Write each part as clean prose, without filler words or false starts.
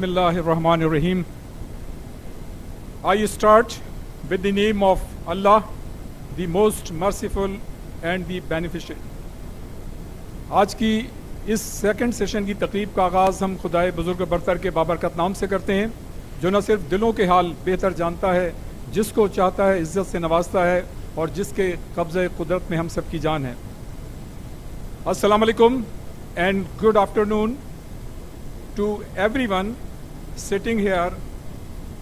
Bismillahir Rahmanir Rahim. I start with the name of Allah, the most merciful and the beneficent. आज की इस second session की तकरीब का आगाज़ हम खुदाए बुजुर्ग बरतर के बाबरकत नाम से करते हैं, जो न सिर्फ दिलों के हाल बेहतर जानता है, जिसको चाहता है इज़्ज़त से नवाजता है और जिसके कब्ज़े कुदरत में हम सब की जान है. अस्सलाम वालेकुम and good afternoon to everyone sitting here.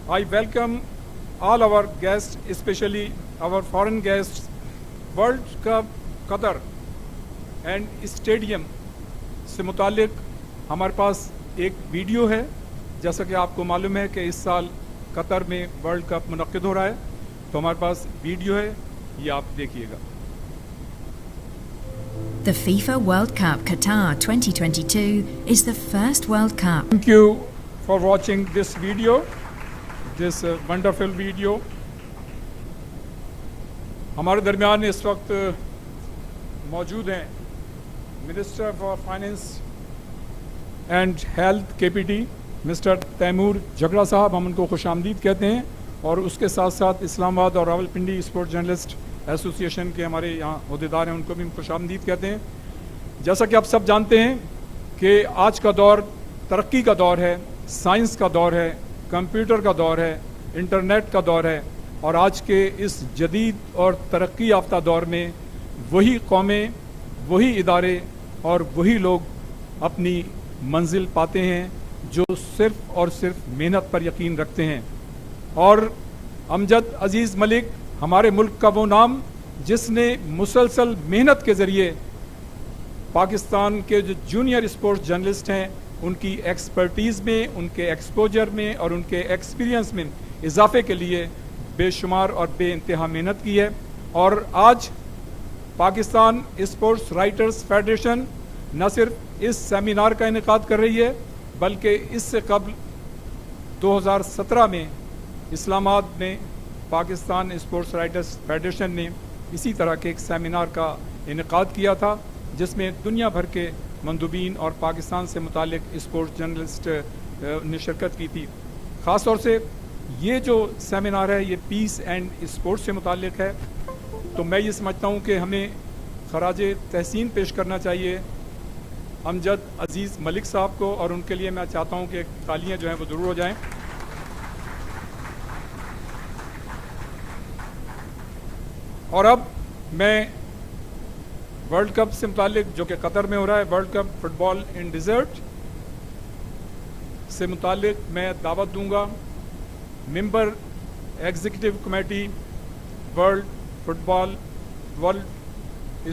I welcome all our guests, especially our foreign guests. World Cup Qatar and Stadium से मुतालिक हमारे पास एक वीडियो है. जैसा कि आपको मालूम है कि इस साल कतर में वर्ल्ड कप मुनक्किद हो रहा है, तो हमारे पास वीडियो है, ये आप देखिएगा. The FIFA World Cup Qatar 2022 is the first World Cup. Thank you for watching this video, this wonderful video. हमारे दरमियान इस वक्त मौजूद हैं minister for finance and health KPT mister Taimur Jhagra साहब, हम उनको खुशामदीद कहते हैं, और उसके साथ साथ इस्लामाबाद और रावलपिंडी स्पोर्ट्स जर्नलिस्ट एसोसिएशन के हमारे यहाँ अहदेदार हैं, उनको भी हम खुशामदीद कहते हैं. जैसा कि आप सब जानते हैं कि आज का दौर तरक्की का दौर है, साइंस का दौर है, कंप्यूटर का दौर है, इंटरनेट का दौर है, और आज के इस जदीद और तरक्की याफ्ता दौर में वही कौमें, वही इदारे और वही लोग अपनी मंजिल पाते हैं जो सिर्फ़ और सिर्फ मेहनत पर यकीन रखते हैं. और अमजद अजीज़ मलिक हमारे मुल्क का वो नाम जिसने मुसलसल मेहनत के ज़रिए पाकिस्तान के जो जूनियर स्पोर्ट्स जर्नलिस्ट हैं उनकी एक्सपर्टीज़ में, उनके एक्सपोजर में और उनके एक्सपीरियंस में इजाफे के लिए बेशुमार और बेइंतहा मेहनत की है. और आज पाकिस्तान स्पोर्ट्स राइटर्स फेडरेशन न सिर्फ इस सेमिनार का इनेकाद कर रही है, बल्कि इससे कबल 2017 में इस्लामाबाद में पाकिस्तान स्पोर्ट्स राइटर्स फेडरेशन ने इसी तरह के एक सेमिनार का इनेकाद किया था, जिसमें दुनिया भर के मंदूबीन और पाकिस्तान से मुतालिक स्पोर्ट्स जर्नलिस्ट ने शिरकत की थी. ख़ास तौर से ये जो सेमिनार है ये पीस एंड स्पोर्ट्स से मुतालिक है, तो मैं ये समझता हूँ कि हमें खराज तहसीन पेश करना चाहिए अमजद अजीज़ मलिक साहब को, और उनके लिए मैं चाहता हूँ कि तालियाँ जो हैं वो ज़रूर हो जाएँ. और अब मैं वर्ल्ड कप से मुतालिक, जो कि कतर में हो रहा है, world cup football in desert से मुतालिक मैं दावत दूंगा member executive committee world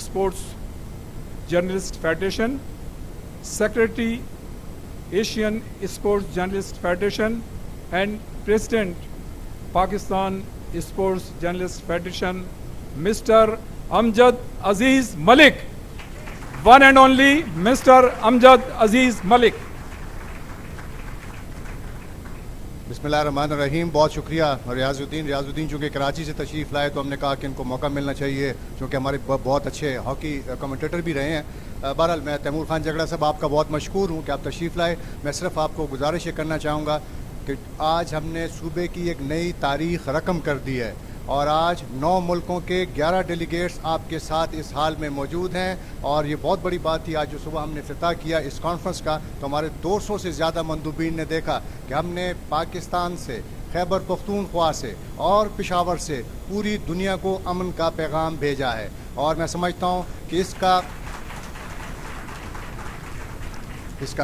sports journalist federation, secretary Asian sports journalist federation and president Pakistan sports journalist federation mister Amjad Aziz Malik, one and only mister Amjad Aziz Malik. बिस्मिल्लाहिर्रहमानिर्रहीम. बहुत शुक्रिया रियाजुद्दीन चूँकि कराची से तशरीफ़ लाए तो हमने कहा कि इनको मौका मिलना चाहिए, क्योंकि हमारे बहुत अच्छे हॉकी कमेंटेटर भी रहे हैं. बहरहाल मैं तैमूर खान झगड़ा साहब आपका बहुत मशकूर हूँ कि आप तशरीफ़ लाए. मैं सिर्फ आपको गुजारिश करना चाहूँगा कि आज हमने सूबे की एक नई तारीख़ रकम कर दी है, और आज 9 मुल्कों के 11 डेलीगेट्स आपके साथ इस हाल में मौजूद हैं. और ये बहुत बड़ी बात थी आज जो सुबह हमने इफ्तिताह किया इस कॉन्फ्रेंस का, तो हमारे 200 से ज़्यादा मंदूबीन ने देखा कि हमने पाकिस्तान से, खैबर पख्तूनख्वा से और पेशावर से पूरी दुनिया को अमन का पैगाम भेजा है. और मैं समझता हूँ कि इसका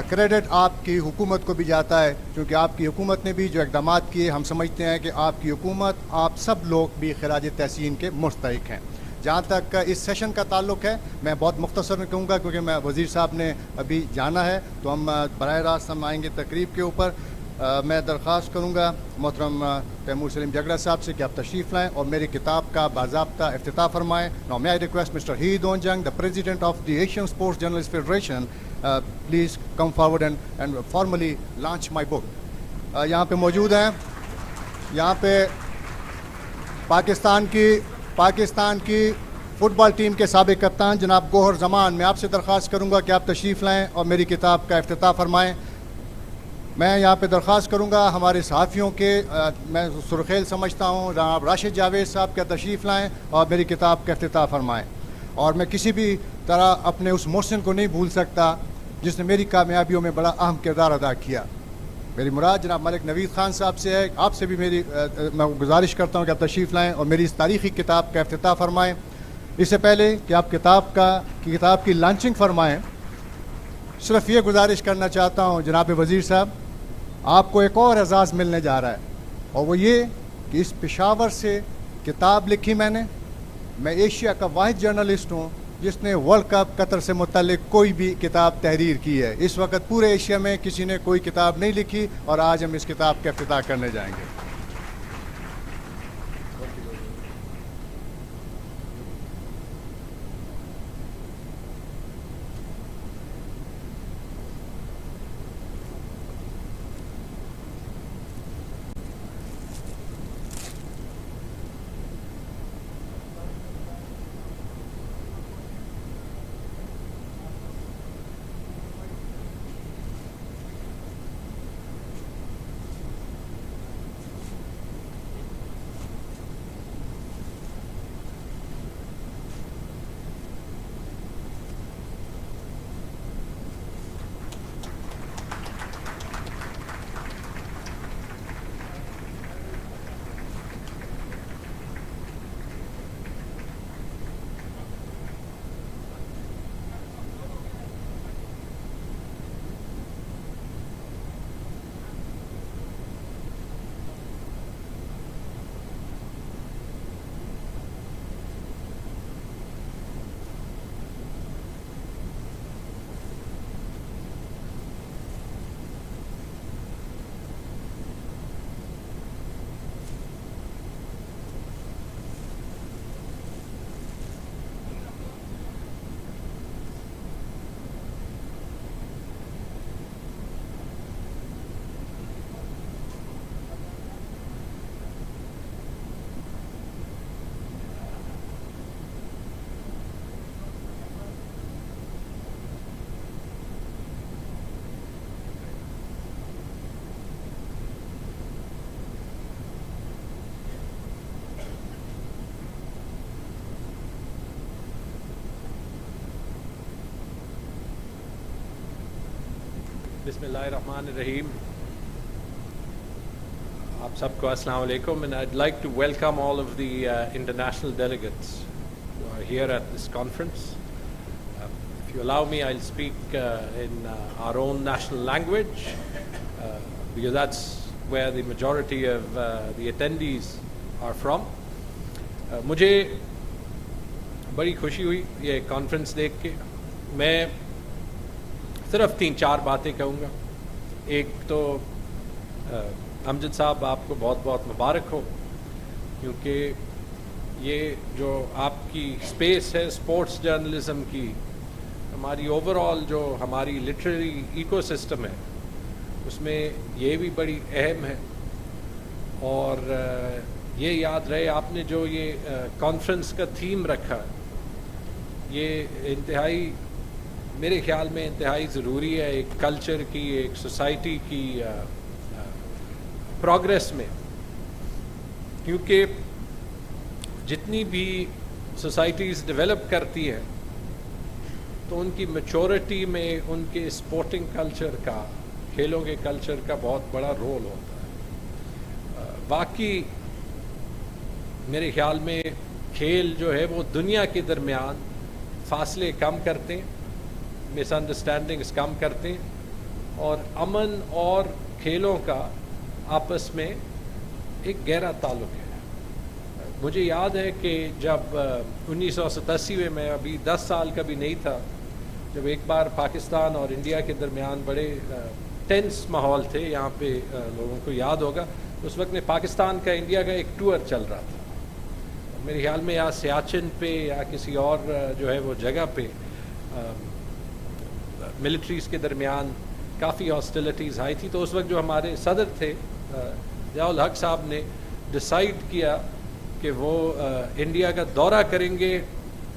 क्रेडिट आपकी हुकूमत को भी जाता है, क्योंकि आपकी हुकूमत ने भी जो इक़दाम किए, हम समझते हैं कि आपकी हुकूमत, आप सब लोग भी खराज तहसीन के मुस्तहिक़ हैं. जहाँ तक इस सेशन का ताल्लुक़ है, मैं बहुत मुख्तसर में कहूँगा क्योंकि मैं वज़ीर साहब ने अभी जाना है, तो हम बराह रास्त हम आएँगे तकरीब के ऊपर. मैं दरख्वास्त करूँगा मोहतरम तैमूर सलीम झगड़ा साहब से कि आप तशरीफ़ लाएँ और मेरी किताब का बाज़ाब्ता इफ्तिताह फरमाएँ. Now may I request mister Heed Onjung, the president of the Asian sports journalist federation, please come forward and formally launch my book. यहाँ पे मौजूद हैं, यहाँ पे पाकिस्तान की फ़ुटबॉल टीम के साबिक़ कप्तान जनाब गोहर ज़मान, मैं आपसे दरख्वास्त करूँगा कि आप तशरीफ़ लाएँ और मेरी किताब का इफ्तिताह फरमाएँ. میں یہاں پہ درخواست کروں گا ہمارے صحافیوں کے میں سرخیل سمجھتا ہوں جناب راشد جاوید صاحب کا تشریف لائیں اور میری کتاب کا افتتاح فرمائیں. اور میں کسی بھی طرح اپنے اس محسن کو نہیں بھول سکتا جس نے میری کامیابیوں میں بڑا اہم کردار ادا کیا. میری مراد جناب ملک نوید خان صاحب سے ہے. آپ سے بھی میں گزارش کرتا ہوں کہ آپ تشریف لائیں اور میری اس تاریخی کتاب کا افتتاح فرمائیں. اس سے پہلے کہ آپ کتاب کی لانچنگ فرمائیں، صرف یہ گزارش کرنا چاہتا ہوں جناب وزیر صاحب، آپ کو ایک اور اعزاز ملنے جا رہا ہے، اور وہ یہ کہ اس پشاور سے کتاب لکھی میں ایشیا کا واحد جرنلسٹ ہوں جس نے ورلڈ کپ قطر سے متعلق کوئی بھی کتاب تحریر کی ہے. اس وقت پورے ایشیا میں کسی نے کوئی کتاب نہیں لکھی، اور آج ہم اس کتاب کا افتتاح کرنے جائیں گے. Bismillah ar-Rahman ar-Rahim. Aap sabko assalamu alaikum, and I'd like to welcome all of the international delegates who are here at this conference. If you allow me, I'll speak in our own national language because that's where the majority of the attendees are from. مجھے بڑی خوشی ہوئی یہ conference دیکھ کے. میں صرف 3-4 باتیں کہوں گا. ایک تو امجد صاحب آپ کو بہت بہت مبارک ہو، کیونکہ یہ جو آپ کی اسپیس ہے اسپورٹس جرنلزم کی، ہماری اوور آل جو ہماری لٹریری ایکو سسٹم ہے اس میں یہ بھی بڑی اہم ہے. اور یہ یاد رہے آپ نے جو یہ کانفرنس کا تھیم رکھا، یہ انتہائی میرے خیال میں انتہائی ضروری ہے ایک کلچر کی، ایک سوسائٹی کی پروگریس میں. کیونکہ جتنی بھی سوسائٹیز ڈیولپ کرتی ہیں تو ان کی میچورٹی میں ان کے اسپورٹنگ کلچر کا، کھیلوں کے کلچر کا بہت بڑا رول ہوتا ہے. باقی میرے خیال میں کھیل جو ہے وہ دنیا کے درمیان فاصلے کم کرتے ہیں، مس انڈرسٹینڈنگز کم کرتے ہیں، اور امن اور کھیلوں کا آپس میں ایک گہرا تعلق ہے. مجھے یاد ہے کہ جب 1987 میں، میں ابھی 10 سال کا بھی نہیں تھا، جب ایک بار پاکستان اور انڈیا کے درمیان بڑے ٹینس ماحول تھے. یہاں پہ لوگوں کو یاد ہوگا اس وقت میں پاکستان کا انڈیا کا ایک ٹور چل رہا تھا. میرے خیال میں یا سیاچن پہ یا کسی اور جو ہے وہ جگہ پہ ملٹریز کے درمیان کافی ہاسٹیلٹیز آئی تھی. تو اس وقت جو ہمارے صدر تھے ضیاء الحق صاحب نے ڈیسائیڈ کیا کہ وہ انڈیا کا دورہ کریں گے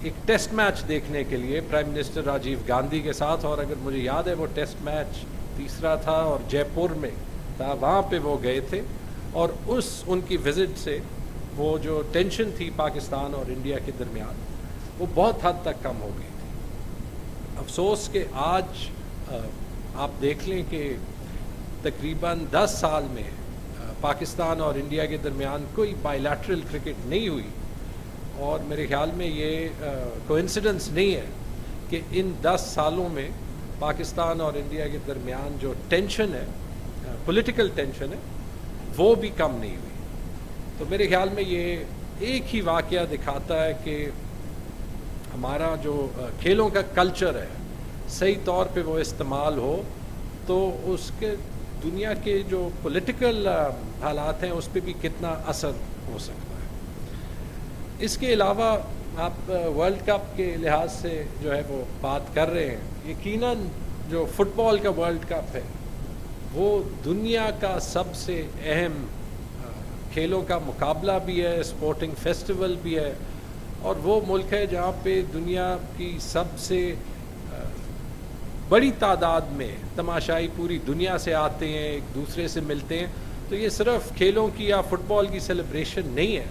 ایک ٹیسٹ میچ دیکھنے کے لیے پرائم منسٹر راجیو گاندھی کے ساتھ. اور اگر مجھے یاد ہے وہ ٹیسٹ میچ تیسرا تھا اور جے پور میں تھا, وہاں پہ وہ گئے تھے, اور ان کی وزٹ سے وہ جو ٹینشن تھی پاکستان اور انڈیا کے درمیان وہ بہت حد تک کم ہو گئی تھی. افسوس کہ آج آپ دیکھ لیں کہ تقریباً 10 سال میں پاکستان اور انڈیا کے درمیان کوئی بائی لیٹرل کرکٹ نہیں ہوئی, اور میرے خیال میں یہ کوئنسیڈنس نہیں ہے کہ ان 10 سالوں میں پاکستان اور انڈیا کے درمیان جو ٹینشن ہے, پولیٹیکل ٹینشن ہے, وہ بھی کم نہیں ہوئی. تو میرے خیال میں یہ ایک ہی واقعہ دکھاتا ہے کہ ہمارا جو کھیلوں کا کلچر ہے صحیح طور پہ وہ استعمال ہو تو اس کے دنیا کے جو پولیٹیکل حالات ہیں اس پہ بھی کتنا اثر ہو سکتا ہے. اس کے علاوہ آپ ورلڈ کپ کے لحاظ سے جو ہے وہ بات کر رہے ہیں, یقیناً جو فٹ بال کا ورلڈ کپ ہے وہ دنیا کا سب سے اہم کھیلوں کا مقابلہ بھی ہے, اسپورٹنگ فیسٹیول بھی ہے, اور وہ ملک ہے جہاں پہ دنیا کی سب سے بڑی تعداد میں تماشائی پوری دنیا سے آتے ہیں, ایک دوسرے سے ملتے ہیں. تو یہ صرف کھیلوں کی یا فٹ بال کی سیلیبریشن نہیں ہے,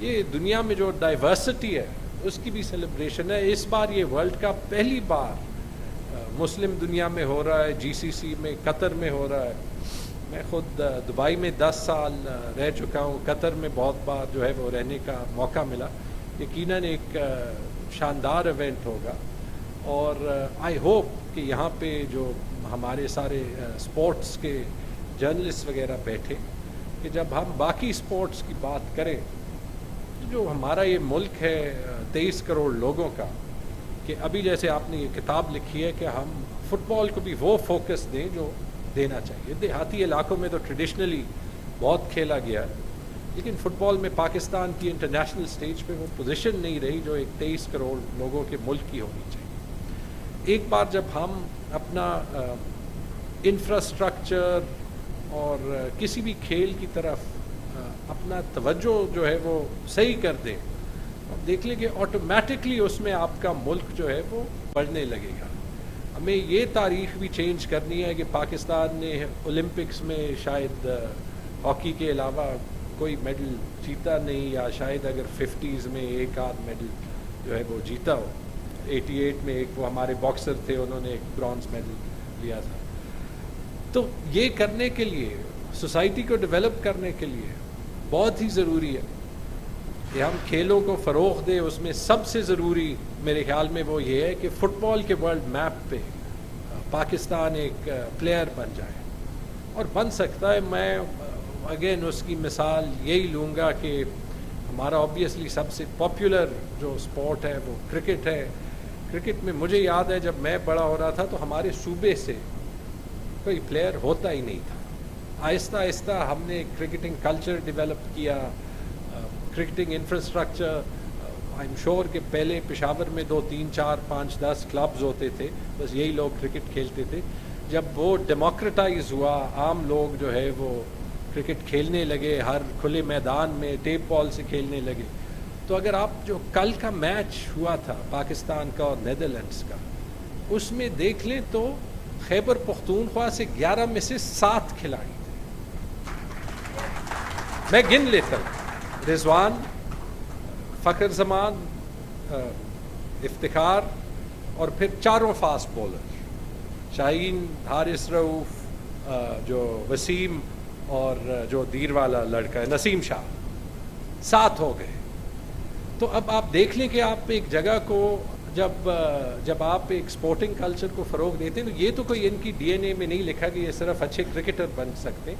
یہ دنیا میں جو ڈائیورسٹی ہے اس کی بھی سیلیبریشن ہے. اس بار یہ ورلڈ کپ پہلی بار مسلم دنیا میں ہو رہا ہے, جی سی سی میں قطر میں ہو رہا ہے. میں خود دبئی میں 10 سال رہ چکا ہوں, قطر میں بہت بار جو ہے وہ رہنے کا موقع ملا. یقیناً ایک شاندار ایونٹ ہوگا, اور آئی ہوپ کہ یہاں پہ جو ہمارے سارے اسپورٹس کے جرنلسٹ وغیرہ بیٹھے کہ جب ہم باقی اسپورٹس کی بات کریں جو ہمارا یہ ملک ہے 23 کروڑ لوگوں کا, کہ ابھی جیسے آپ نے یہ کتاب لکھی ہے کہ ہم فٹ بال کو بھی وہ فوکس دیں جو دینا چاہیے. دیہاتی علاقوں میں تو ٹریڈیشنلی بہت کھیلا گیا ہے, لیکن فٹ بال میں پاکستان کی انٹرنیشنل سٹیج پہ وہ پوزیشن نہیں رہی جو ایک 23 کروڑ لوگوں کے ملک کی ہونی چاہیے. ایک بار جب ہم اپنا انفراسٹرکچر اور کسی بھی کھیل کی طرف اپنا توجہ جو ہے وہ صحیح کر دیں, اب دیکھ لیں کہ آٹومیٹکلی اس میں آپ کا ملک جو ہے وہ بڑھنے لگے گا. ہمیں یہ تاریخ بھی چینج کرنی ہے کہ پاکستان نے اولمپکس میں شاید ہاکی کے علاوہ کوئی میڈل جیتا نہیں, یا شاید اگر 50s میں ایک آدھ میڈل جو ہے وہ جیتا ہو. 88 میں ایک وہ ہمارے باکسر تھے, انہوں نے ایک برانز میڈل لیا تھا. تو یہ کرنے کے لیے, سوسائٹی کو ڈیولپ کرنے کے لیے بہت ہی ضروری ہے کہ ہم کھیلوں کو فروغ دیں. اس میں سب سے ضروری میرے خیال میں وہ یہ ہے کہ فٹ بال کے ورلڈ میپ پہ پاکستان ایک پلیئر بن جائے, اور بن سکتا ہے. میں اگین اس کی مثال یہی لوں گا کہ ہمارا آبویسلی سب سے پاپولر جو اسپورٹ ہے وہ کرکٹ ہے. کرکٹ میں مجھے یاد ہے جب میں بڑا ہو رہا تھا تو ہمارے صوبے سے کوئی پلیئر ہوتا ہی نہیں تھا. آہستہ آہستہ ہم نے کرکٹنگ کلچر ڈیولپ کیا, کرکٹنگ انفراسٹرکچر. آئی ایم شیور کہ پہلے پشاور میں 2 3 4 5 10 کلبز ہوتے تھے, بس یہی لوگ کرکٹ کھیلتے تھے. جب وہ ڈیموکریٹائز ہوا, عام لوگ جو ہے وہ کرکٹ کھیلنے لگے, ہر کھلے میدان میں ٹیپ بال سے کھیلنے لگے. تو اگر آپ جو کل کا میچ ہوا تھا پاکستان کا اور نیدرلینڈس کا, اس میں دیکھ لیں تو خیبر پختونخوا سے 11 میں سے 7 کھلاڑی تھے. میں گن لیتا ہوں: رضوان, فخر زمان, افتخار, اور پھر 4 فاسٹ بولر: شاہین, حارث رؤوف, جو وسیم, اور جو دیر والا لڑکا ہے نسیم شاہ. 7 ہو گئے. تو اب آپ دیکھ لیں کہ آپ ایک جگہ کو جب آپ ایک سپورٹنگ کلچر کو فروغ دیتے ہیں تو یہ تو کوئی ان کی ڈی این اے میں نہیں لکھا کہ یہ صرف اچھے کرکٹر بن سکتے.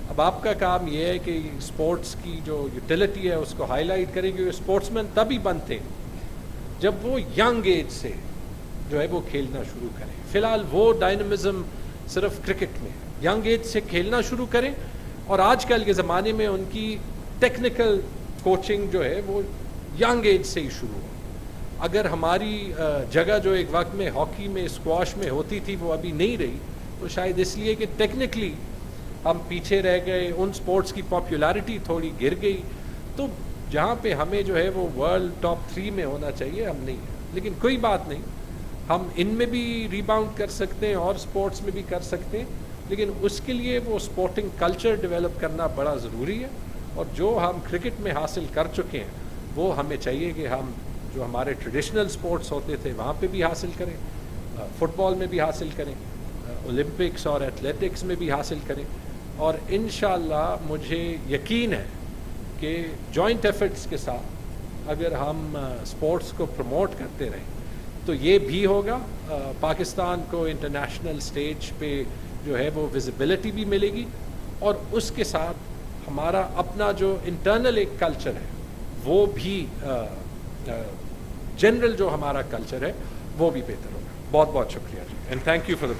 اب آپ کا کام یہ ہے کہ اسپورٹس کی جو یوٹیلیٹی ہے اس کو ہائی لائٹ کریں, کہ اسپورٹس مین تب ہی بنتے ہیں جب وہ ینگ ایج سے جو ہے وہ کھیلنا شروع کریں. فی الحال وہ ڈائنامزم صرف کرکٹ میں, ینگ ایج سے کھیلنا شروع کریں, اور آج کل کے زمانے میں ان کی ٹیکنیکل کوچنگ جو ہے وہ ینگ ایج سے ہی شروع ہو. اگر ہماری جگہ جو ایک وقت میں ہاکی میں, اسکواش میں ہوتی تھی وہ ابھی نہیں رہی, تو شاید اس لیے کہ ٹیکنیکلی ہم پیچھے رہ گئے, ان سپورٹس کی پاپولیرٹی تھوڑی گر گئی. تو جہاں پہ ہمیں جو ہے وہ ورلڈ ٹاپ 3 میں ہونا چاہیے ہم نہیں ہیں. لیکن کوئی بات نہیں, हम इनमें भी रिबाउंड कर सकते हैं और स्पोर्ट्स में भी कर सकते हैं, लेकिन उसके लिए वो स्पोर्टिंग कल्चर डेवलप करना बड़ा ज़रूरी है। और जो हम क्रिकेट में हासिल कर चुके हैं वो हमें चाहिए कि हम जो हमारे ट्रेडिशनल स्पोर्ट्स होते थे वहाँ पे भी हासिल करें, फुटबॉल में भी हासिल करें, ओलंपिक्स और एथलेटिक्स में भी हासिल करें। और इंशाअल्लाह मुझे यकीन है कि जॉइंट एफर्ट्स के साथ अगर हम स्पोर्ट्स को प्रमोट करते रहें तो ये भी होगा, पाकिस्तान को इंटरनेशनल स्टेज पे जो है वो विजिबिलिटी भी मिलेगी, और उसके साथ हमारा अपना जो इंटरनल एक कल्चर है वो भी जनरल जो हमारा कल्चर है वो भी बेहतर होगा। बहुत बहुत शुक्रिया जी, and thank you for the.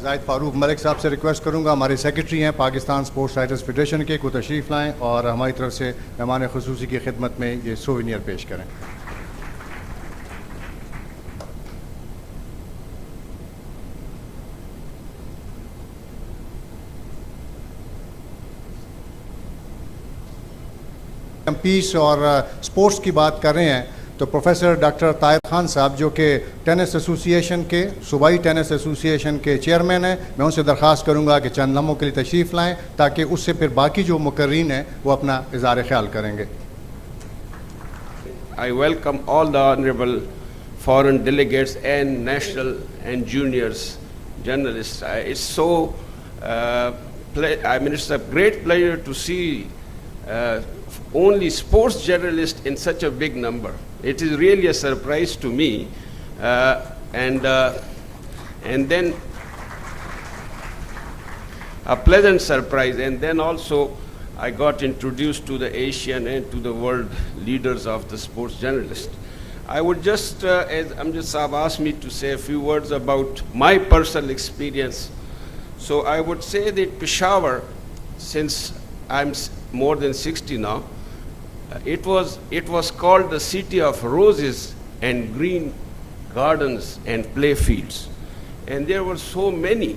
Zahid Farooq Malik साहब से रिक्वेस्ट करूंगा, हमारे सेक्रेटरी हैं पाकिस्तान स्पोर्ट्स राइटर्स फेडरेशन के, को तशरीफ़ लाएँ और हमारी तरफ से मेहमान ख़ुसूसी की खिदमत में ये सोवेनियर पेश करें। हम पीस और स्पोर्ट्स की बात कर रहे हैं तो प्रोफेसर डॉक्टर ताहिर खान साहब जो कि टेनिस एसोसिएशन के, सूबाई टेनिस एसोसिएशन के चेयरमैन हैं, मैं उनसे दरख्वास्त करूंगा कि चंद लम्हों के लिए तशरीफ़ लाएं ताकि उससे फिर बाकी जो मुकर्रीन हैं वो अपना इज़हार ख्याल करेंगे। I welcome all the honorable foreign delegates and national and juniors journalists. It's so, I mean, it's a great pleasure to see only sports journalists in such a big number. It is really a surprise to me, and then a pleasant surprise. And then also I got introduced to the Asian and to the world leaders of the sports journalists. I would just, as Amjad Saab asked me to say a few words about my personal experience. So I would say that Peshawar, since I'm more than 60 now, it was called the city of roses and green gardens and play fields. And there were so many.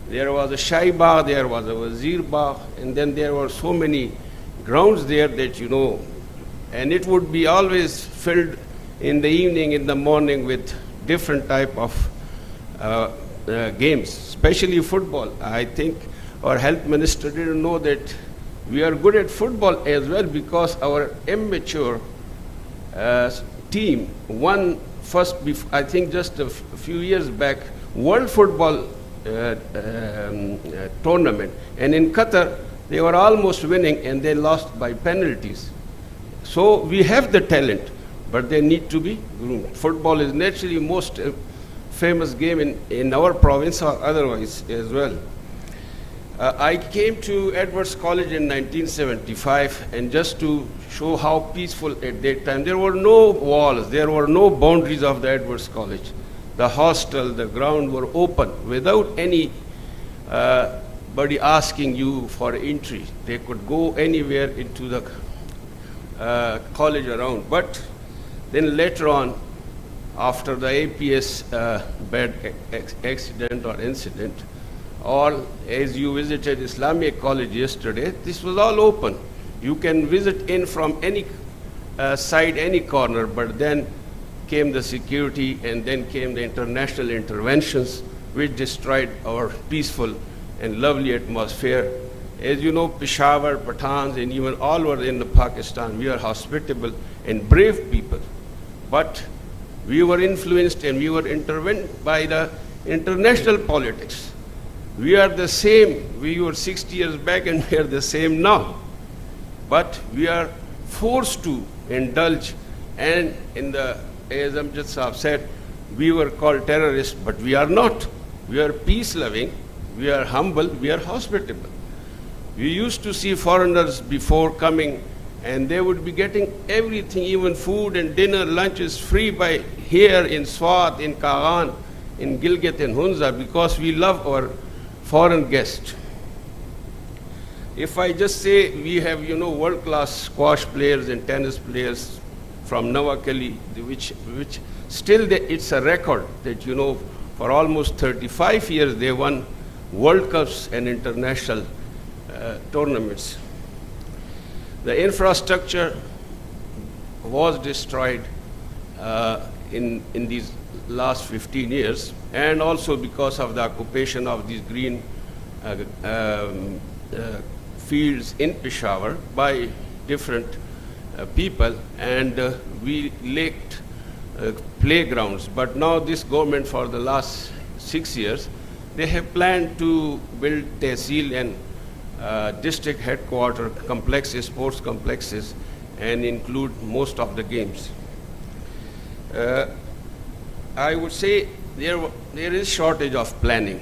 There was a Shai Bagh, there was a Wazir Bagh, and then there were so many grounds there that, you know, and it would be always filled in the evening, in the morning with different type of games, especially football. I think our health minister didn't know that we are good at football as well, because our amateur team won first, I think just a few years back, World Football tournament. And in Qatar, they were almost winning and they lost by penalties. So we have the talent, but they need to be groomed. Football is naturally most famous game in our province or otherwise as well. I came to Edwards College in 1975, and just to show how peaceful at that time, there were no walls, there were no boundaries of the Edwards College. The hostel, the ground were open without anybody asking you for entry. They could go anywhere into the college around. But then later on, after the APS bad accident or incident, or as you visited Islamic College yesterday, this was all open. You can visit in from any side, any corner, but then came the security, and then came the international interventions, which destroyed our peaceful and lovely atmosphere. As you know, Peshawar, Pathans, and even all over in Pakistan, we are hospitable and brave people. But we were influenced and we were intervened by the international politics. We are the same. We were 60 years back and we are the same now. But we are forced to indulge, and in the, as Amjad Saab said, we were called terrorists, but we are not. We are peace-loving, we are humble, we are hospitable. We used to see foreigners before coming, and they would be getting everything, even food and dinner, lunches free by here in Swat, in Kaghan, in Gilgit and Hunza, because we love our foreign guests. If I just say we have, you know, world-class squash players and tennis players from Nawakali, which still it's a record that, you know, for almost 35 years they won World Cups and international tournaments. The infrastructure was destroyed in these last 15 years, and also because of the occupation of these green fields in Peshawar by different people, and we lacked playgrounds. But now this government, for the last 6 years, they have planned to build tehsil and district headquarter complexes, sports complexes, and include most of the games. I would say there is shortage of planning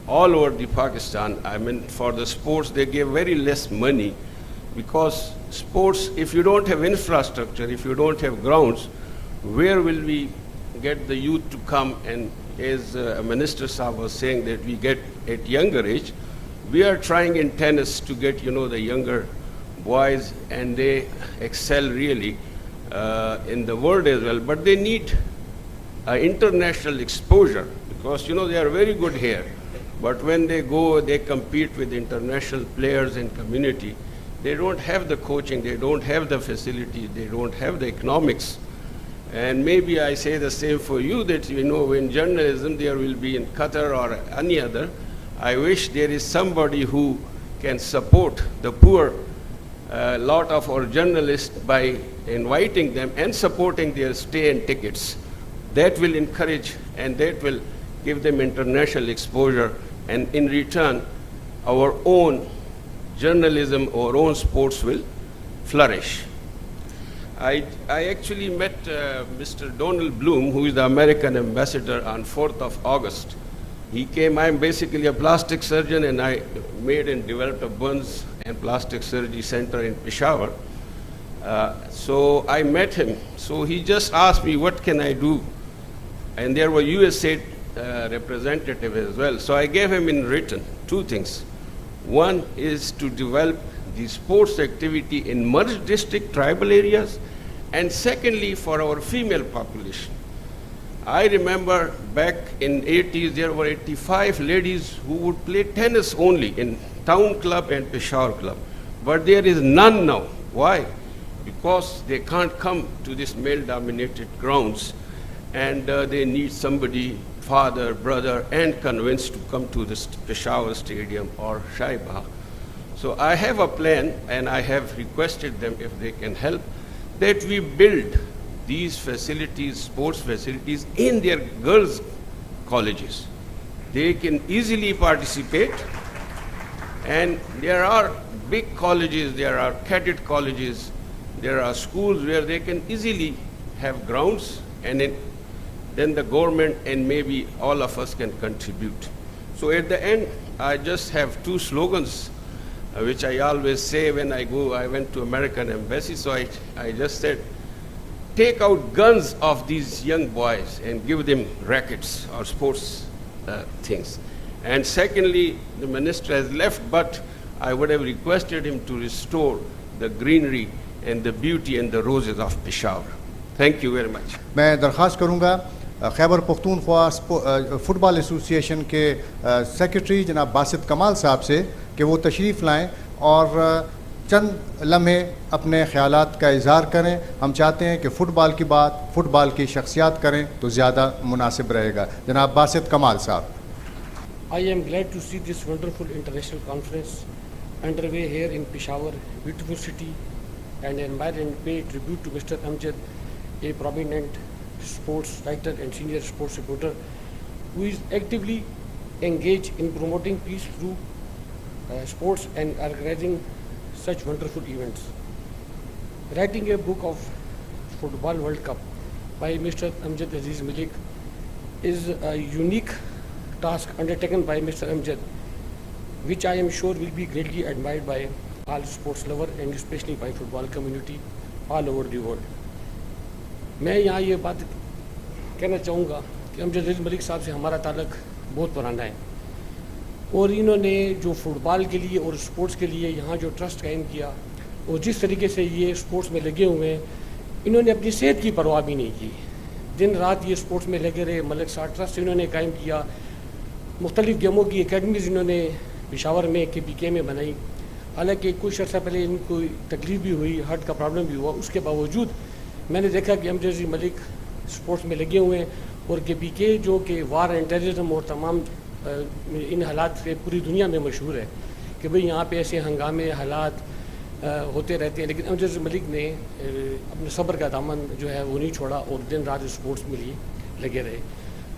all over the Pakistan. I mean, for the sports, they give very less money, because sports, if you don't have infrastructure, if you don't have grounds, where will we get the youth to come? And as Minister Saab was saying, that we get at younger age, we are trying in tennis to get, the younger boys, and they excel really in the world as well. But they need international exposure, because, they are very good here. But when they go, they compete with international players and community. They don't have the coaching, they don't have the facilities, they don't have the economics. And maybe I say the same for you, that, in journalism, there will be in Qatar or any other, I wish there is somebody who can support the poor lot of our journalists by inviting them and supporting their stay and tickets. That will encourage, and that will give them international exposure, and in return, our own journalism, our own sports will flourish. I actually met Mr. Donald Bloom, who is the American ambassador, on 4th of August. He came. I'm basically a plastic surgeon, and I made and developed a burns and plastic surgery center in Peshawar. So I met him. So he just asked me, what can I do? And there were USA representatives as well. So I gave him in written 2 things. One is to develop the sports activity in merged district tribal areas, and secondly, for our female population. I remember back in 80s, there were 85 ladies who would play tennis only in Town Club and Peshawar Club. But there is none now. Why? Because they can't come to these male-dominated grounds, and they need somebody, father, brother, and convinced to come to this Peshawar Stadium or Shaiba. So I have a plan, and I have requested them if they can help, that we build these facilities, sports facilities, in their girls' colleges. They can easily participate, and there are big colleges, there are cadet colleges, there are schools where they can easily have grounds, and then the government and maybe all of us can contribute. So at the end, I just have 2 slogans, which I always say when I go. I went to American Embassy, so I just said, take out guns of these young boys and give them rackets or sports things. And secondly, the minister has left, but I would have requested him to restore the greenery and the beauty and the roses of Peshawar. Thank you very much. मैं दरख्वास्त करूँगा Khyber Pakhtunkhwa football association के secretary जनाब बासित कमाल साहब से कि वो तशरीफ़ लाएं और चंद लम्हे अपने ख्यालात का इजहार करें। हम चाहते हैं कि फ़ुटबॉल की बात फ़ुटबॉल की शख्सियात करें तो ज़्यादा मुनासिब रहेगा। जनाब बासित कमाल साहब। I am glad to see this wonderful international conference underway here in Peshawar, beautiful city, and admire and pay tribute to Mr. Amjad, a prominent sports writer and senior sports reporter who is actively engaged in promoting peace through sports and organizing such wonderful events. Writing a book of Football World Cup by Mr. Amjad Aziz Malik is a unique task undertaken by Mr. Amjad, which I am sure will be greatly admired by all sports lovers and especially by football community all over the world. मैं यहाँ ये बात कहना चाहूँगा कि अमजद अजीज मलिक साहब से हमारा ताल्लुक बहुत पुराना है, और इन्होंने जो फुटबॉल के लिए और स्पोर्ट्स के लिए यहाँ जो ट्रस्ट कायम किया और जिस तरीके से ये स्पोर्ट्स में लगे हुए हैं, इन्होंने अपनी सेहत की परवाह भी नहीं की। दिन रात ये स्पोर्ट्स में लगे रहे। मलिक साद ट्रस्ट इन्होंने कायम किया, मुख्तलिफ गेमों की एकेडमीज़ इन्होंने पेशावर में KPK में बनाई। हालांकि कुछ अर्सा पहले इनको तकलीफ भी हुई, हार्ट का प्रॉब्लम भी हुआ, उसके बावजूद मैंने देखा कि अमजद मलिक स्पोर्ट्स में लगे हुए हैं और के पीके जो कि वार एंड टेररिज्म और तमाम इन हालात से पूरी दुनिया में मशहूर है कि भाई यहाँ पे ऐसे हंगामे हालात होते रहते हैं, लेकिन अमजद मलिक ने अपने सब्र का दामन जो है वो नहीं छोड़ा और दिन रात स्पोर्ट्स में लिए लगे रहे।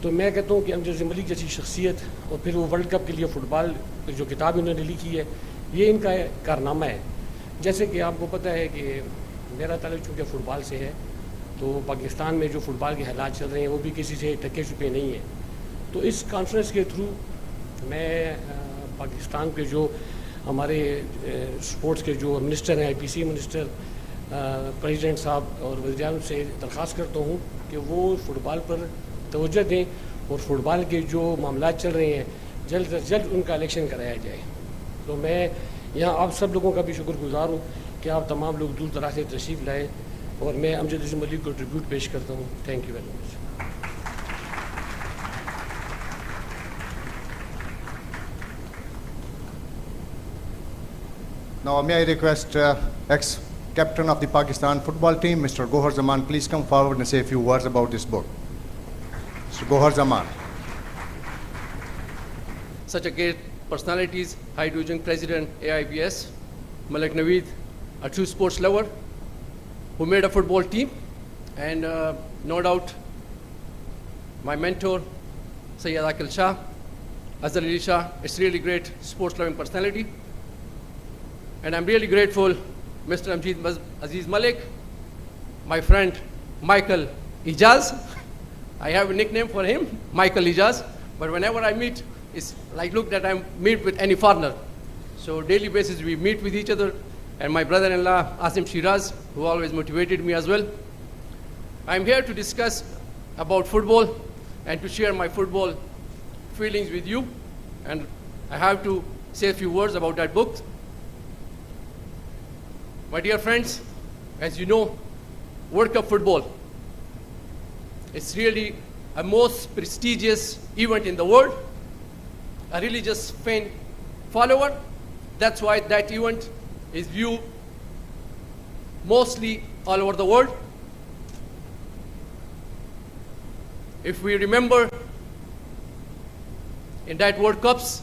तो मैं कहता हूँ कि अमजद मलिक जैसी शख्सियत और फिर वो वर्ल्ड कप के लिए फ़ुटबॉल जो किताब उन्होंने लिखी है ये इनका कारनामा है। जैसे कि आपको पता है कि मेरा ताल्लुक चूँकि फ़ुटबॉल से है, तो पाकिस्तान में जो फ़ुटबॉल के हालात चल रहे हैं वो भी किसी से टके छुपे नहीं है। तो इस कॉन्फ्रेंस के थ्रू मैं पाकिस्तान के जो हमारे स्पोर्ट्स के जो मिनिस्टर हैं, IPC मिनिस्टर, प्रेसिडेंट साहब और वज़ीर से दरख्वास्त करता हूँ कि वो फ़ुटबॉल पर तवज्जो दें और फ़ुटबॉल के जो मामला चल रहे हैं जल्द से जल्द उनका इलेक्शन कराया जाए। तो मैं यहाँ आप सब लोगों का भी शुक्रगुजार हूँ कि आप तमाम लोग दूर दराज से तशरीफ़ लाए और मैं अमजद मलिक को ट्रिब्यूट पेश करता हूँ। Thank you very much. Now, may I request ex-captain of the Pakistan football team, Mr. Gohar Zaman, please come forward and say a few words about this book. Mr. Gohar Zaman. Such a great personalities, High Division President, AIPS, Malik Naveed, a true sports lover, who made a football team, and no doubt my mentor, Sayyid Akil Shah, Azhar Ali Shah, is really great sports loving personality. And I'm really grateful, Mr. Amjad Aziz Malik, my friend Michael Ijaz. I have a nickname for him, Michael Ijaz, but whenever I meet, it's like look that I meet with any foreigner. So daily basis we meet with each other, and my brother-in-law Asim Shiraz, who always motivated me as well. I'm here to discuss about football and to share my football feelings with you, and I have to say a few words about that book. My dear friends, as you know, World Cup football is really a most prestigious event in the world. A religious fan follower, that's why that event is viewed mostly all over the world. If we remember in that World Cups,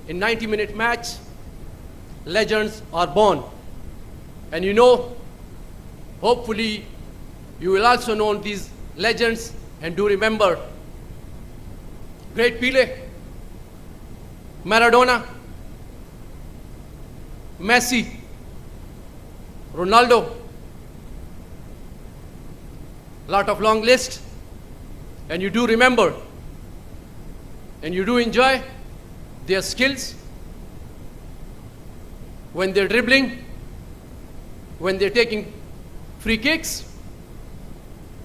in 90-minute match, legends are born. And you know, hopefully you will also know these legends and do remember great Pele, Maradona, Messi, Ronaldo, lot of long list, and you do remember and you do enjoy their skills when they're dribbling, when they're taking free kicks,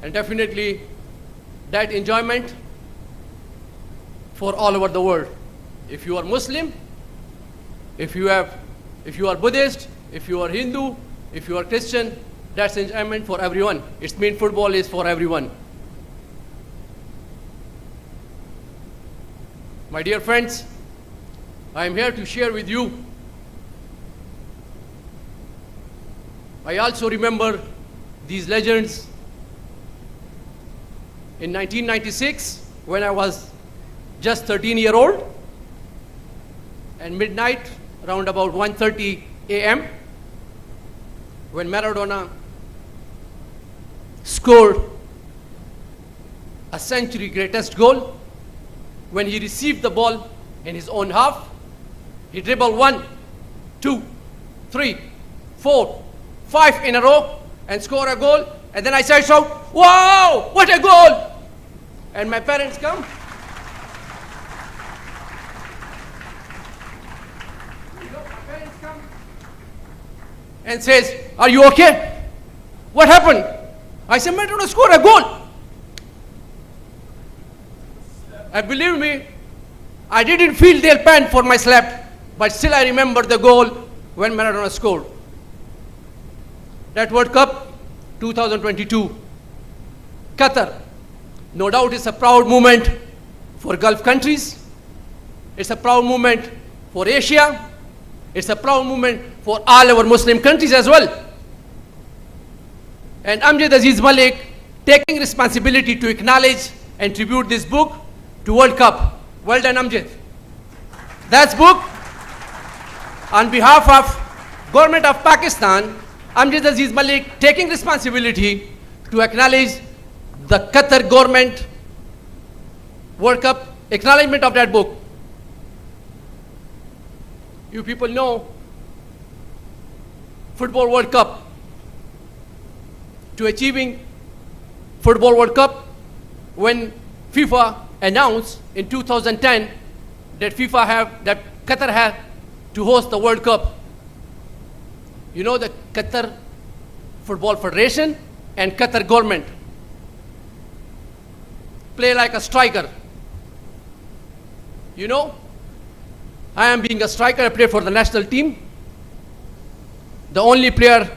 and definitely that enjoyment for all over the world. If you are Muslim, if you are Buddhist, if you are Hindu, if you are Christian, that's enjoyment for everyone. It means football is for everyone. My dear friends, I am here to share with you. I also remember these legends in 1996 when I was just 13-year-old, and midnight around about 1:30 a.m. when Maradona scored a century greatest goal. When he received the ball in his own half, he dribbled 1, 2, 3, 4, 5 in a row and score a goal. And then I said, "Wow, what a goal!" And my parents come. And says, "Are you okay? What happened?" I said, "Maradona scored a goal." And believe me, I didn't feel their pain for my slap, but still I remember the goal when Maradona scored. That World Cup 2022, Qatar, no doubt is a proud moment for Gulf countries. It's a proud moment for Asia. It's a proud moment for all our Muslim countries as well. and Amjad Aziz Malik taking responsibility to acknowledge and tribute this book to World Cup. Well done, Amjad. That's book on behalf of Government of Pakistan, Amjad Aziz Malik taking responsibility to acknowledge the Qatar government World Cup, acknowledgement of that book. You people know Football World Cup. To achieving Football World Cup, when FIFA announced in 2010 that Qatar had to host the World Cup. You know, the Qatar Football Federation and Qatar government play like a striker. You know, I am being a striker, I play for the national team. The only player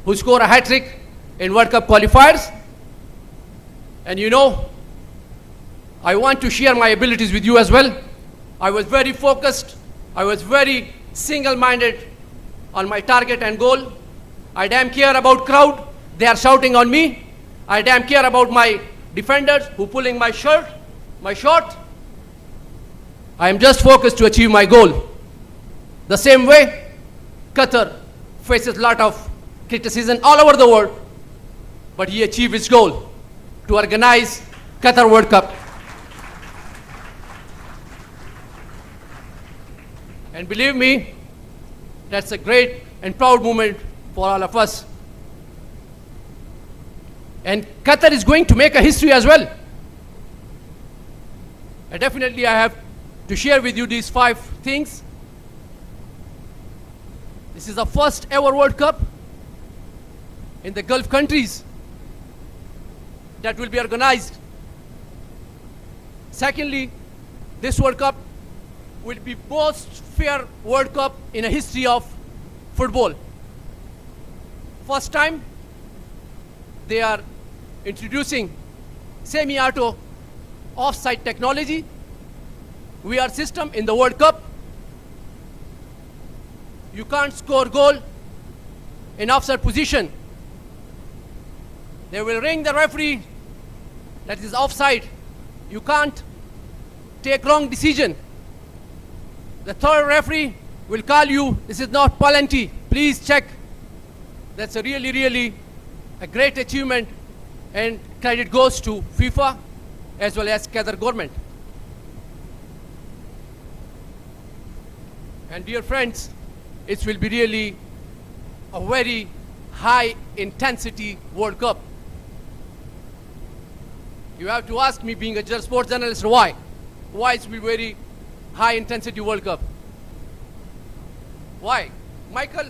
who scored a hat-trick in World Cup qualifiers. And you know, I want to share my abilities with you as well. I was very focused, I was very single-minded on my target and goal. I damn care about crowd, they are shouting on me. I damn care about my defenders who pulling my shirt, my short. I am just focused to achieve my goal. The same way, Qatar faces a lot of criticism all over the world, but he achieved his goal to organize Qatar World Cup. And believe me, that's a great and proud moment for all of us. And Qatar is going to make a history as well. And definitely I have to share with you these 5 things. This is the first ever World Cup in the Gulf countries that will be organized. Secondly, this World Cup will be most fair World Cup in a history of football. First time they are introducing semi-auto offside technology, VR system in the World Cup. You can't score goal in offside position. They will ring the referee that is offside. You can't take wrong decision. The third referee will call you, this is not penalty, please check. That's a really a great achievement, and credit goes to FIFA as well as Qatar government. And dear friends, it will be really a very high intensity World Cup. You have to ask me, being a sports journalist, why? Why it will be very high intensity World Cup? Why? Michael,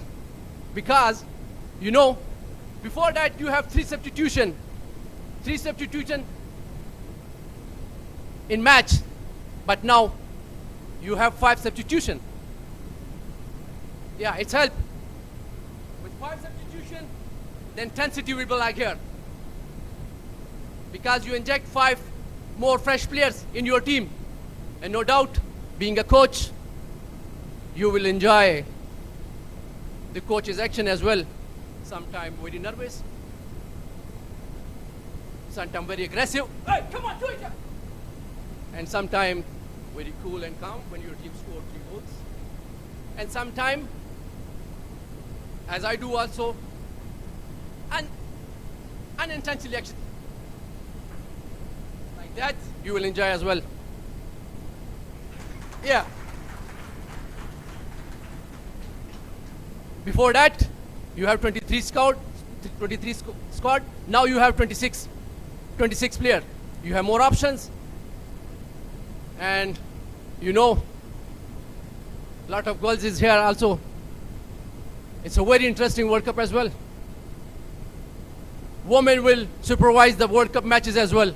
because, you know, before that you have 3 substitution in match, but now you have 5 substitution. Yeah, it's help. With 5 substitution, the intensity will be like here. Because you inject 5 more fresh players in your team. And no doubt, being a coach, you will enjoy the coach's action as well. Sometimes very nervous, sometimes very aggressive. Hey, come on, do it! And sometimes very cool and calm when your team scores 3 goals. And sometimes, as I do also, unintentional action. Like that, you will enjoy as well. Yeah. Before that, you have 23 squad. Now you have 26 players. You have more options. And you know, a lot of goals is here also. It's a very interesting World Cup as well. Women will supervise the World Cup matches as well.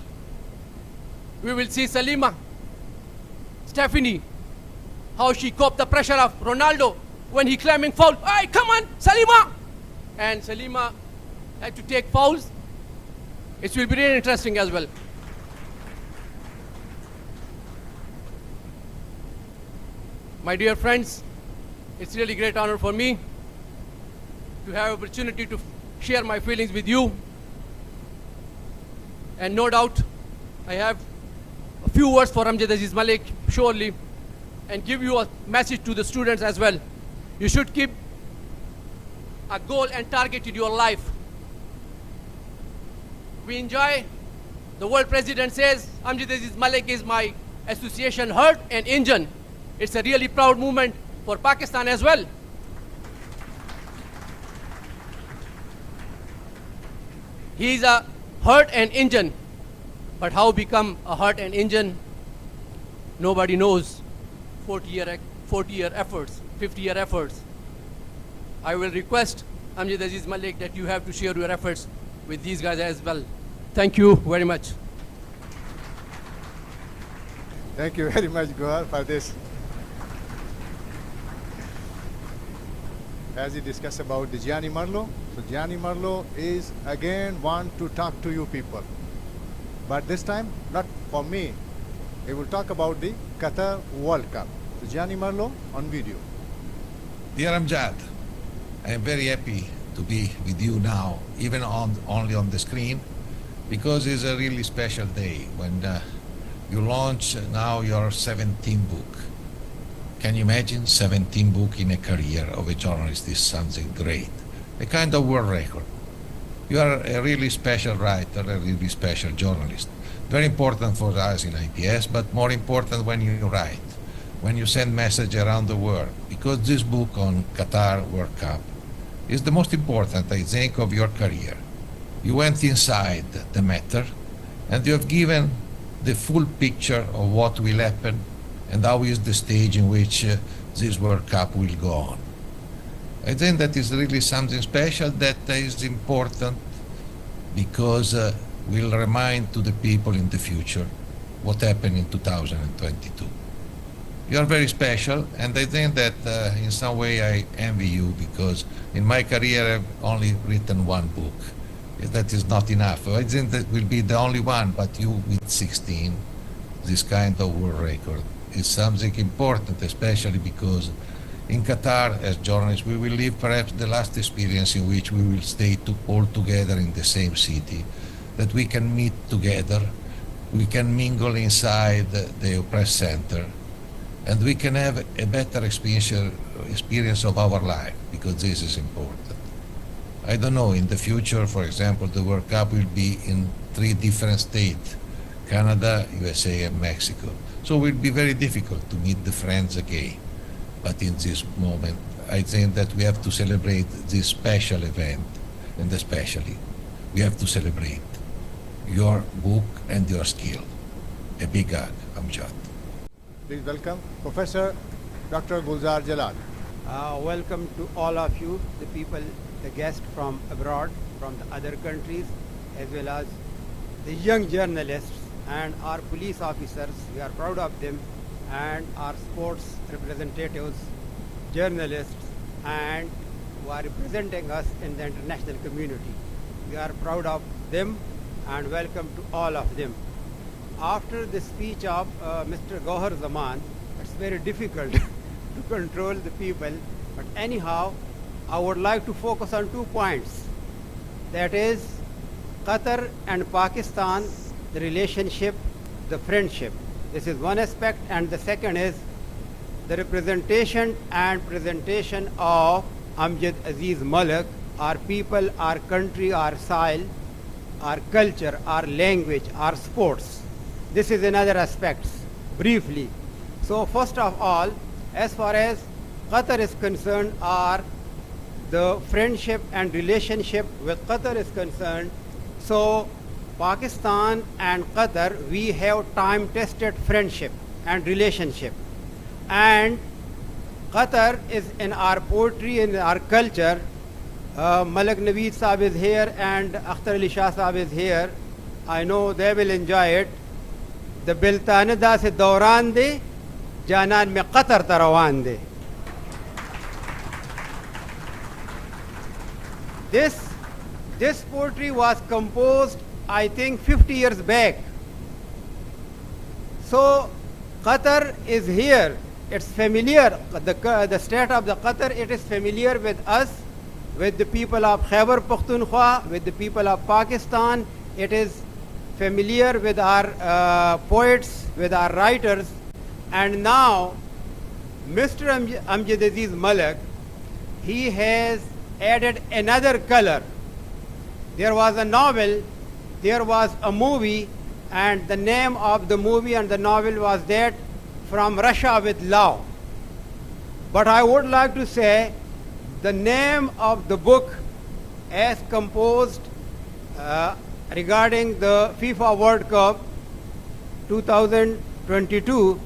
We will see Salima, Stephanie, how she coped the pressure of Ronaldo when he claiming foul. Hey, come on, Salima! And Salima had to take fouls. It will be really interesting as well. My dear friends, it's really great honor for me to have opportunity to share my feelings with you. And no doubt, I have a few words for Amjad Aziz Malik, surely, and give you a message to the students as well. You should keep a goal and target in your life. We enjoy, the world president says, Amjad Aziz Malik is my association heart and engine. It's a really proud moment for Pakistan as well. He is a heart and engine, but how become a heart and engine, nobody knows. 40-year efforts, 50-year efforts. I will request Amjad Aziz Malik that you have to share your efforts with these guys as well. Thank you very much. Thank you very much, Gohar, for this. As we discussed about the Gianni Marlo, so Gianni Marlo is again want to talk to you people. But this time, not for me. He will talk about the Qatar World Cup. So Gianni Marlo on video. Dear Amjad, I am very happy to be with you now, even only on the screen, because it's a really special day when you launch now your 17th book. Can you imagine 17 books in a career of a journalist is something great, a kind of world record. You are a really special writer, a really special journalist. Very important for us in IPS, but more important when you write, when you send message around the world, because this book on Qatar World Cup is the most important, I think, of your career. You went inside the matter, and you have given the full picture of what will happen and how is the stage in which this World Cup will go on. I think that is really something special that is important because will remind to the people in the future what happened in 2022. You are very special, and I think that in some way I envy you because in my career I've only written one book. That is not enough. I think that will be the only one, but you with 16, this kind of world record is something important, especially because in Qatar, as journalists, we will live perhaps the last experience in which we will stay all together in the same city, that we can meet together, we can mingle inside the press center, and we can have a better experience of our life, because this is important. I don't know, in the future, for example, the World Cup will be in 3 different states, Canada, USA, and Mexico. So it will be very difficult to meet the friends again. But in this moment, I think that we have to celebrate this special event, and especially, we have to celebrate your book and your skill. A big hug, Amjad. Please welcome Professor Dr. Gulzar Jalal. Welcome to all of you, the people, the guests from abroad, from the other countries, as well as the young journalists and our police officers. We are proud of them, and our sports representatives, journalists, and who are representing us in the international community. We are proud of them and welcome to all of them. After the speech of Mr. Gohar Zaman, it's very difficult to control the people, but anyhow, I would like to focus on 2 points. That is Qatar and Pakistan, the relationship, the friendship. This is one aspect, and the second is the representation and presentation of Amjad Aziz Malik, our people, our country, our soil, our culture, our language, our sports. This is another aspect, briefly. So first of all, as far as Qatar is concerned, or the friendship and relationship with Qatar is concerned, so Pakistan and Qatar, we have time-tested friendship and relationship. And Qatar is in our poetry, in our culture. Malik Saad is here and Akhtar Ali Shah Saab is here. I know they will enjoy it. The Biltanada se dauran de, janan mein Qatar tarawan de. This poetry was composed, I think, 50 years back. So Qatar is here. It's familiar. The state of the Qatar, it is familiar with us. with the people of Khyber Pakhtunkhwa, with the people of Pakistan. It is familiar with our poets, with our writers. And now, Mr. Amjad Aziz Malik, he has added another color. There was a novel, there was a movie, and the name of the movie and the novel was that From Russia with Love. But I would like to say the name of the book as composed regarding the FIFA World Cup 2022,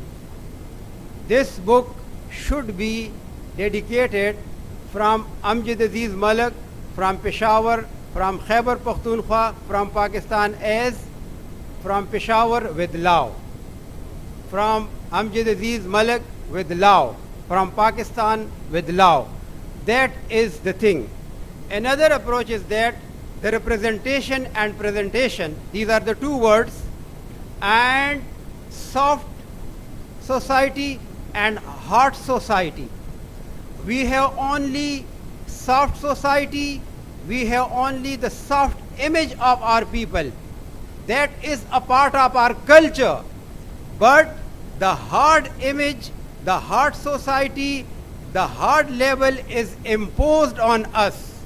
this book should be dedicated from Amjad Aziz Malik, from Peshawar, from Khyber Pakhtunkhwa, from Pakistan as From Peshawar with Love. From Amjad Aziz Malik with love. From Pakistan with love. That is the thing. Another approach is that the representation and presentation, these are the two words, and soft society and hard society. We have only soft society, we have only the soft image of our people. That is a part of our culture. But the hard image, the hard society, the hard level is imposed on us.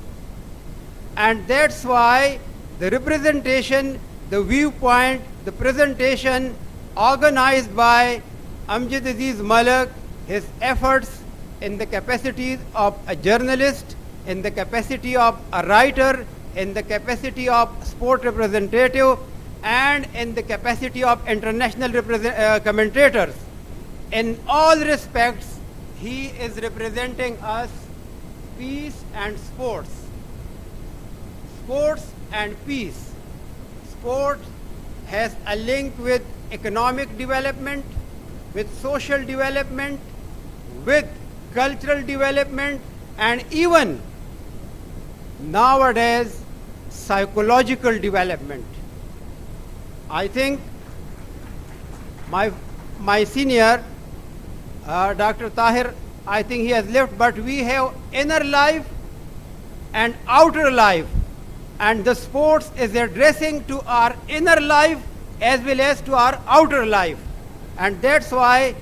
And that's why the representation, the viewpoint, the presentation organized by Amjad Aziz Malik, his efforts in the capacity of a journalist, in the capacity of a writer, in the capacity of sport representative, and in the capacity of international commentators. In all respects, he is representing us peace and sports. Sports and peace. Sport has a link with economic development, with social development, with cultural development, and even nowadays psychological development. I think my senior, Dr. Tahir, I think he has left, but we have inner life and outer life. And the sports is addressing to our inner life as well as to our outer life. And that's why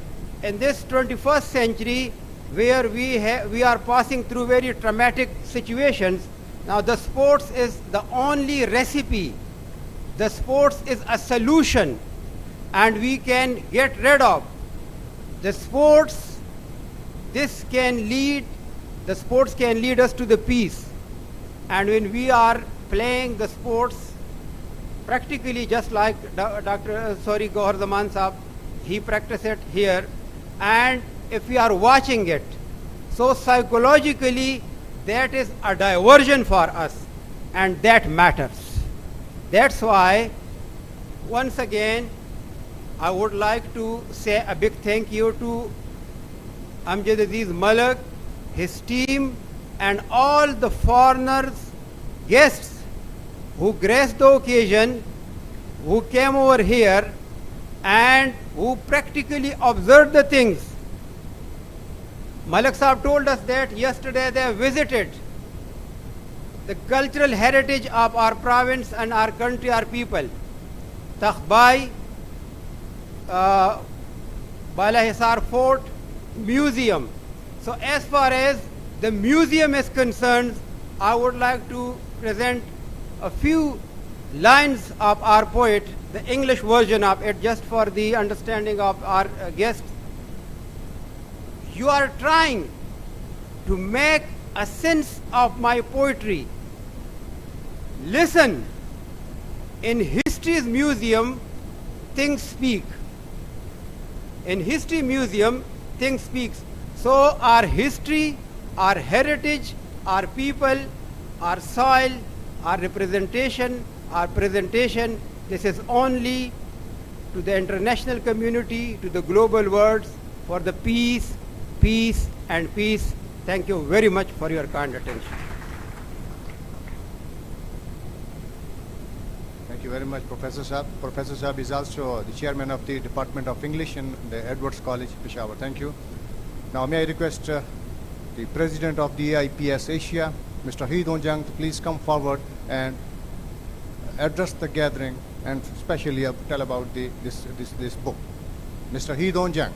in this 21st century, where we are passing through very traumatic situations, now the sports is the only recipe. The sports is a solution, and we can get rid of the sports. The sports can lead us to the peace. And when we are playing the sports, practically just like Dr. Gohar Zaman Saab, he practiced it here, and if we are watching it, so psychologically that is a diversion for us, and that matters. That's why, once again, I would like to say a big thank you to Amjad Aziz Malik, his team, and all the foreigners, guests who graced the occasion, who came over here and who practically observed the things. Malik Saab told us that yesterday they visited the cultural heritage of our province and our country, our people. Takhbai, Balahisar Fort, museum. So as far as the museum is concerned, I would like to present a few lines of our poet, the English version of it, just for the understanding of our guests. You are trying to make a sense of my poetry. Listen, in history's museum, things speak. In history museum, things speak. So our history, our heritage, our people, our soil, our representation, our presentation, this is only to the international community, to the global world, for the peace, peace, and peace. Thank you very much for your kind attention. Thank you very much, Professor Saab. Professor Saab is also the chairman of the Department of English in the Edwards College, Peshawar. Thank you. Now may I request the president of the AIPS Asia, Mr. Hee Dongjang to please come forward and address the gathering and especially tell about this book. Mr. Hee Dongjang.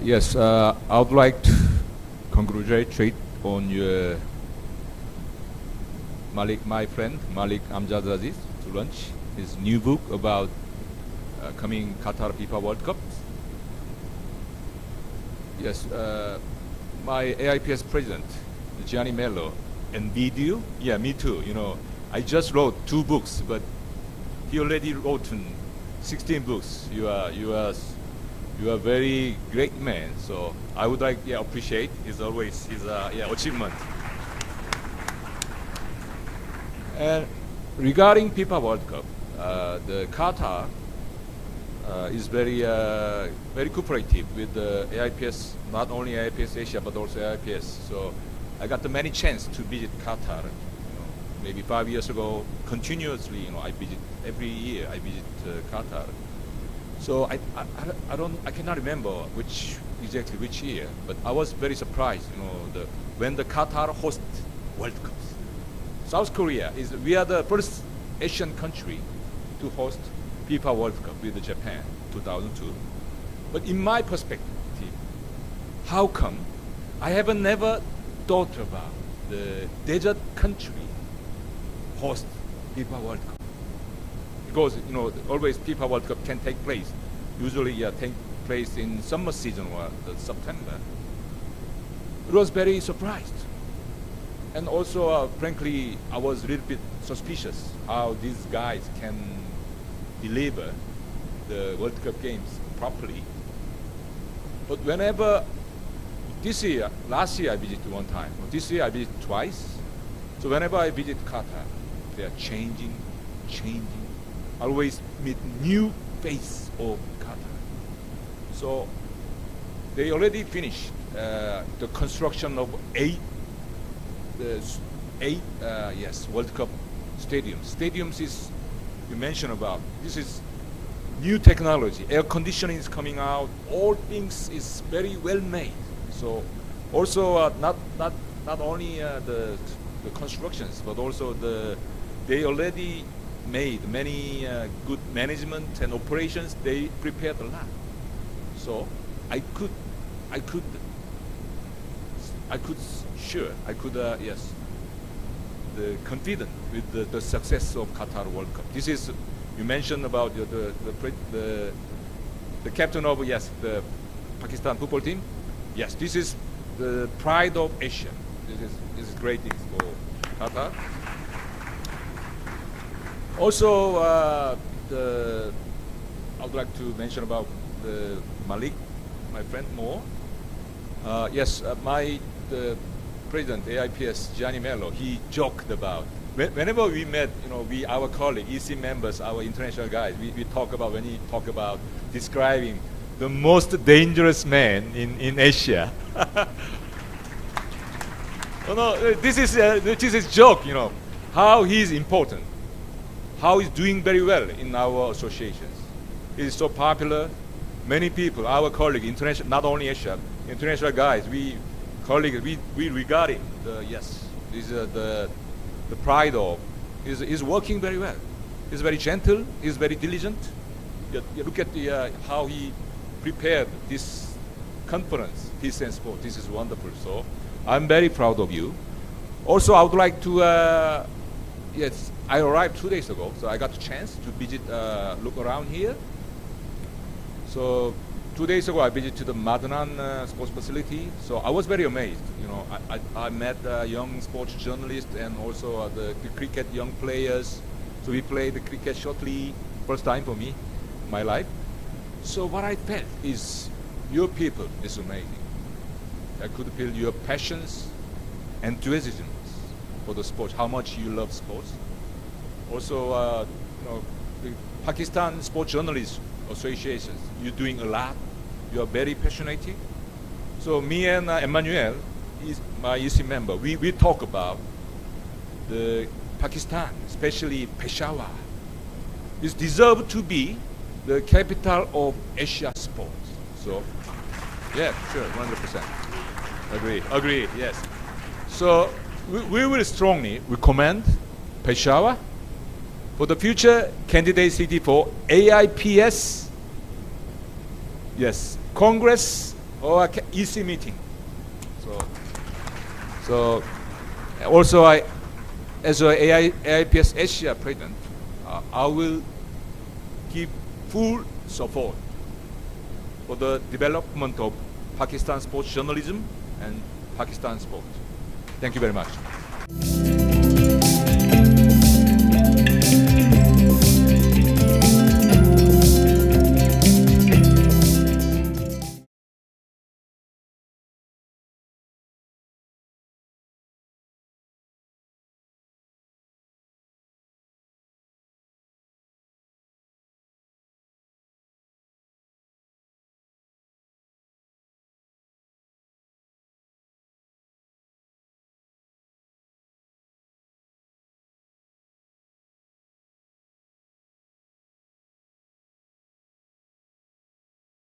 Yes, I would like to congratulate on your my friend Malik Amjad Aziz to launch his new book about coming Qatar FIFA World Cup. Yes, my AIPS president, Gianni Mello, and video. Yeah, me too. You know, I just wrote 2 books, but he already wrote 16 books. You are a very great man. So I would like appreciate his achievement. And regarding FIFA World Cup, the Qatar is very cooperative with the AIPS, not only AIPS Asia but also AIPS. So I got the many chance to visit Qatar. Maybe 5 years ago, continuously, I visit every year. I visit Qatar. So I cannot remember exactly which year, but I was very surprised. When the Qatar host World Cups. South Korea we are the first Asian country to host FIFA World Cup with Japan 2002. But in my perspective, how come I have never thought about the desert country host FIFA World Cup? Because always FIFA World Cup can take place. Usually take place in summer season or September. It was very surprised. And also, frankly, I was a little bit suspicious how these guys can deliver the World Cup games properly. But whenever last year I visited 1 time. This year I visited twice. So whenever I visit Qatar, they are changing. Always meet new face of Qatar. So they already finished the construction of 8 World Cup stadiums. Stadiums is, you mentioned about, this is new technology. Air conditioning is coming out. All things is very well made. So also not only the constructions, but also they already made many good management and operations. They prepared a lot. So I could confident with the success of Qatar World Cup. This is, you mentioned about the captain of the Pakistan football team. Yes, this is the pride of Asia. This is great things for Qatar. Also, I would like to mention about the Malik, my friend more. The president AIPS Gianni Mello, he joked about whenever we met, our colleague, EC members, our international guys, we talk about describing the most dangerous man in Asia. This is joke, how he's important, how he's doing very well in our associations. He's so popular. Many people, our colleague, international, not only Asia, international guys, we regard him. The pride of is working very well. He's very gentle. He's very diligent. You look at how he prepared this conference, Peace and Sports. This is wonderful. So I'm very proud of you. Also, I would like to. I arrived 2 days ago, so I got a chance to visit, look around here. So 2 days ago, I visited the Madnan sports facility. So I was very amazed. I met young sports journalists and also the cricket young players. So we played the cricket shortly, first time for me, in my life. So what I felt is your people is amazing. I could feel your passions, enthusiasm for the sport, how much you love sports. Also, the Pakistan Sports Journalists Association, you're doing a lot. You are very passionate. So me and Emmanuel, is my EC member, we talk about the Pakistan, especially Peshawar, is deserved to be the capital of Asia sports. So, yeah, sure, 100%. Agree, yes. So we will strongly recommend Peshawar for the future candidate city for AIPS, yes, Congress or EC meeting. So also as a AIPS Asia president, I will give full support for the development of Pakistan sports journalism and Pakistan sport. Thank you very much.